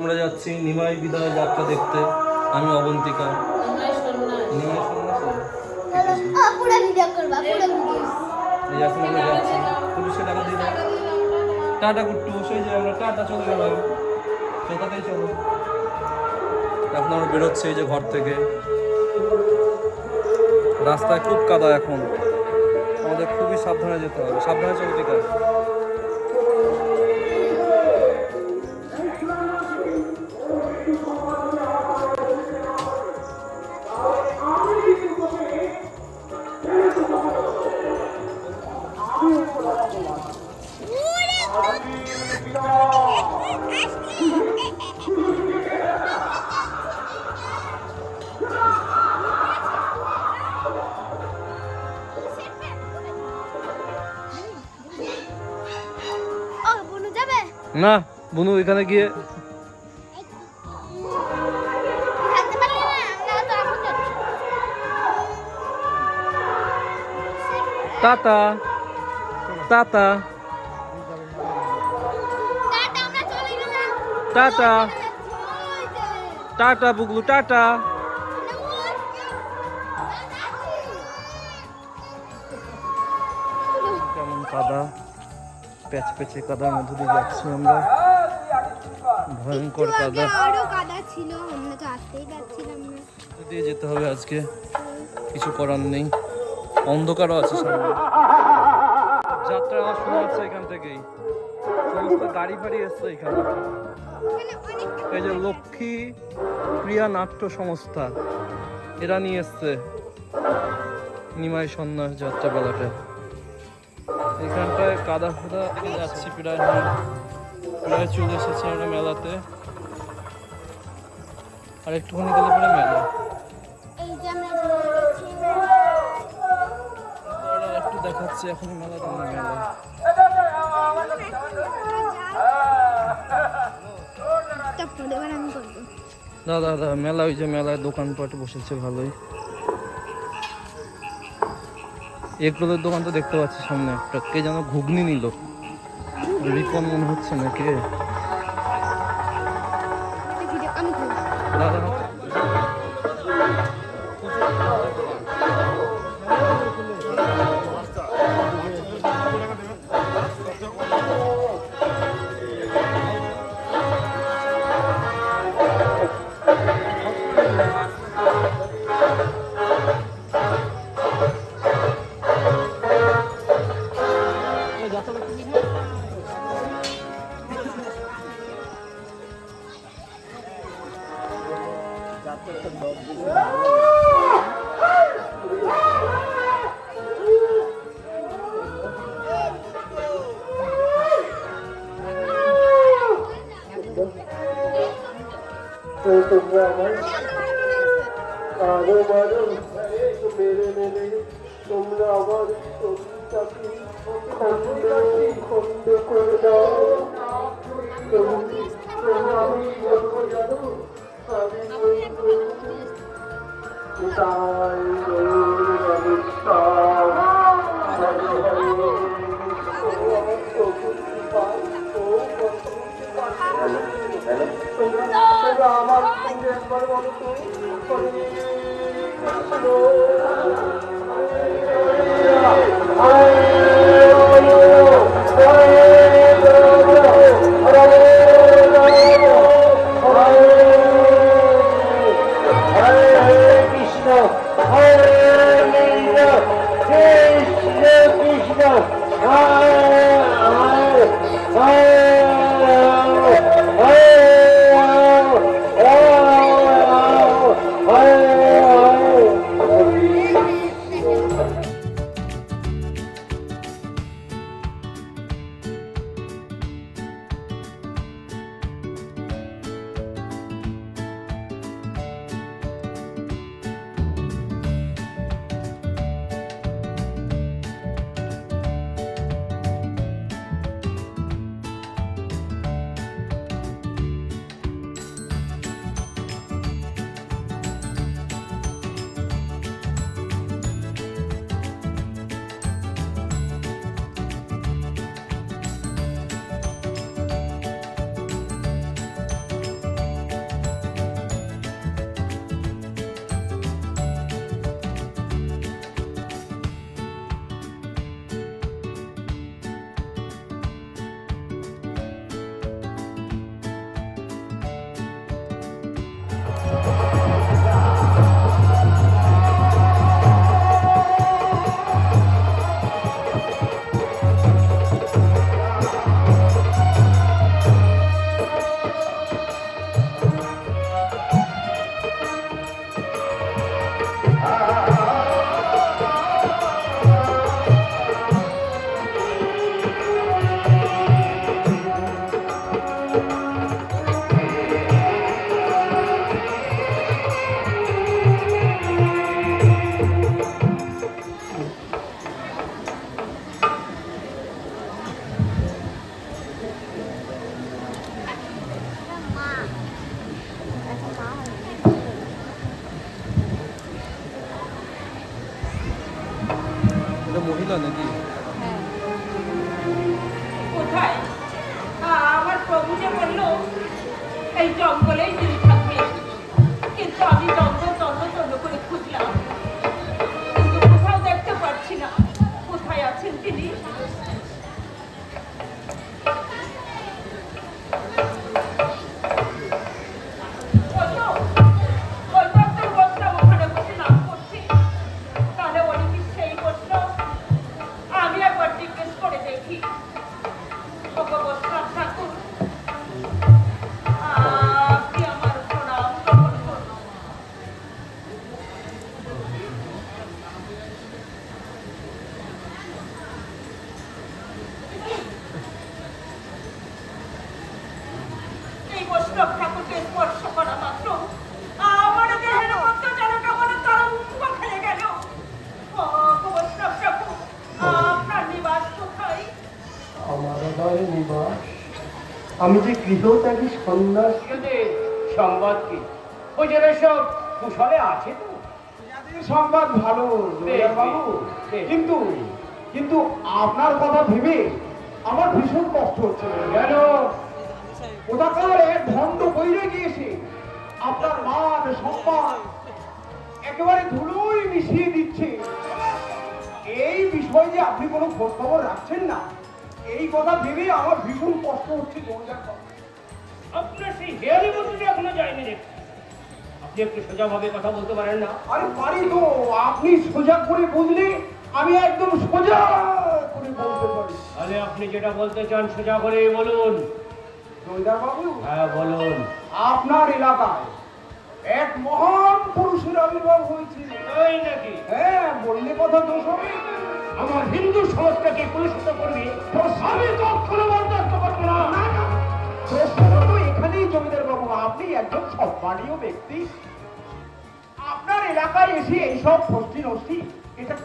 আমরা যাচ্ছি নিমাই বিদায় যাত্রা দেখতে। আমি অবন্তিকা এখন আমরা যাচ্ছি। পুলিশে টাকা দিয়ে দাও। টাটা গুট্টু, সেই যে আমরা টাটা চলে গেলাম, সেটাতেই চলো। এখন আমরা বেরোচ্ছি এই যে ঘর থেকে। রাস্তায় খুব কাদা এখন, আমাদের খুবই সাবধানে যেতে হবে। সাবধানে চলো, ঠিক আছে? না বনু, এখানে গিয়ে tata tata tata tata Buglu, tata. কেমন কাদা, প্যাচ প্যাচে কাদার মধ্যে দিয়ে যাচ্ছি আমরা। ভয়ঙ্কর কাদা, দিয়ে যেতে হবে আজকে, কিছু করার নেই। অন্ধকারও আছে সামনে। যাত্রা আমার শোনা যাচ্ছে এখান থেকেই, সমস্ত গাড়ি ফাড়ি এসছে এখানে। এই যে লক্ষ্মী প্রিয়া নাট্য সংস্থা, এরা নিয়ে এসছে নিমাই সন্ন্যাস যাত্রা বেলাটা। এখানটায় কাদা ফাদা যাচ্ছি, প্রায় প্রায় চলে এসেছি আমরা মেলাতে। আর একটুখানি গেলে পরে মেলা। একটু দেখাচ্ছি এখন মেলাটা, মেলা দাদা দাদা মেলা, ওই যে মেলায় দোকানপাট বসেছে ভালোই। এগরোলের দোকান তো দেখতে পাচ্ছি সামনে একটা, কে যেন ঘুগনি নিল, রিপন মনে হচ্ছে না কে দাদা। তোমরা আমার আরো বারো মেরে মেরে তোমরা আমার শরীরটাকে খন্ড করে দাও। তোমরা আমি বলবো জানো, আমি বলবো তাই আমার একবার বলো তো, মহিলা নাকি? হ্যাঁ। কোথায় আমার প্রভু যে বললো এই জঙ্গলেই তিনি থাকবে, কিন্তু আমি জঙ্গল তন্ন তন্ন করে খুঁজলাম, কিন্তু কোথাও দেখতে পাচ্ছি না। কোথায় আছেন তিনি? আমি যে গৃহত্যাগী সন্ন্যাস। সংবাদ কি ওদের সব কুশলে আছে তো? সংবাদ ভালো বাবু, কিন্তু কিন্তু আপনার কথা ভেবে আমার ভীষণ কষ্ট হচ্ছে। কেন? ওটাকার এক ভণ্ড বইরে গিয়েছে আপনার মান সম্মান একেবারে ধুলোই মিশিয়ে দিচ্ছে। এই বিষয়ে যে আপনি কোনো খোঁজ খবর রাখছেন না, এই কথা ভেবে আমার ভীষণ কষ্ট হচ্ছে। আপনার সেই হেয়ালি বন্ধুটি এখনো যায়নি রে। আপনি একটু সোজাভাবে কথা বলতে পারেন না? আরে পারি তো, আপনি সোজা করে বুঝলে আমি একদম সোজা করে বলতে পারি। তাহলে আপনি যেটা বলতে চান সোজা করেই বলুন। জমিদার বাবু, হ্যাঁ বলুন। আপনার এলাকায় এক মহান পুরুষের আবির্ভাব হয়েছে। তাই নাকি? হ্যাঁ, বললে কথা দোষ হবে। আমার হিন্দু সমাজটাকে কলুষিত করবে আমি কখনো বরদাস্ত করবো না। প্রশ্ন তো এখানেই জমিদার বাবু, আপনি একজন সম্মানীয় ব্যক্তি, আপনার এলাকায় এসে এইসব ফষ্টি নষ্টি এটা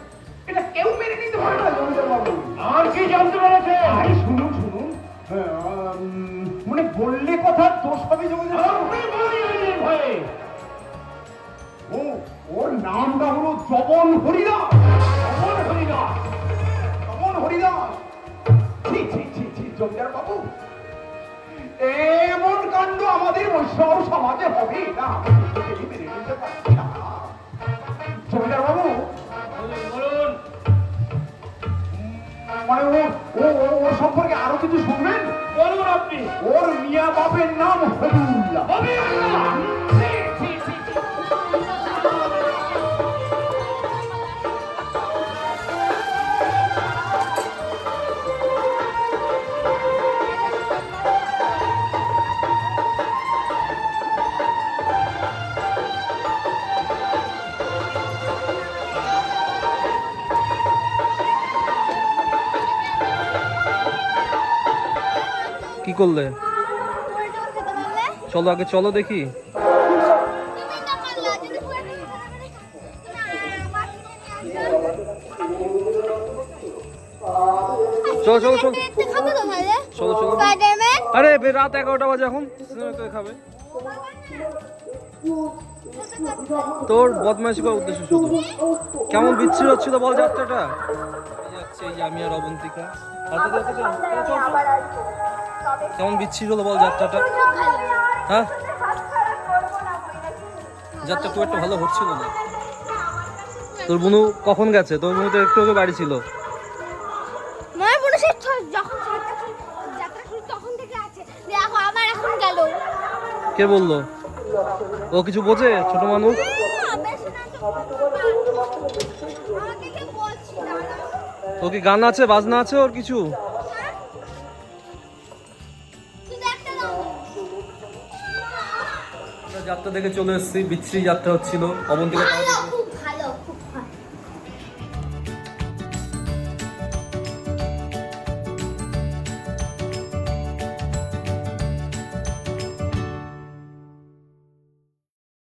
এটা কেউ মেনে নিতে পারে না জমিদার বাবু। আর কি জানতে পেরেছে? আরে শুনুন শুনুন, মানে বললে কথা দোষ হবে জমিদার বাবু। আপনি বলিনি ভয়ে। ওর নামটা হলো জবন হরিদাস। জবন হরিদাস, জবন হরিদাস। ছি ছি ছি ছি জমিদার বাবু, এমন কাণ্ড আমাদের বৈষ্ণব সমাজে হবে না, মেনে নিতে পারছি না। জমিদার বাবু, বলুন। মানে ওর সম্পর্কে আরো কিছু শুনবেন? বলুন আপনি। ওর মিয়া বাপের নাম হবিউল্লাহ। কি করলে? চলো আগে চলো দেখি। চলো চলো চলো চলো চলো। আরে রাত 11টা বাজে, এখন সিনেমা তো খাবে। তোর বদমাইশি করার উদ্দেশ্য শুধু। কেমন বিচ্ছিরি হচ্ছিল বল যাত্রাটা? যাচ্ছে এই যে আমি আর অবন্তিকা। কেমন বিচ্ছিরি হলো বল যাত্রাটা? হ্যাঁ, যাত্রা খুব একটা ভালো হচ্ছিল না। তোর বোনু কখন গেছে? তোর বোনু তো একটু আগে বাড়ি ছিল। কে বললো? ও কিছু বোঝে? ছোট মানুষ। ও কি গান আছে বাজনা আছে ওর কিছু? যাত্রা দেখে চলে এসেছি, বিচ্ছিরি যাত্রা হচ্ছিল। অবন্তিকা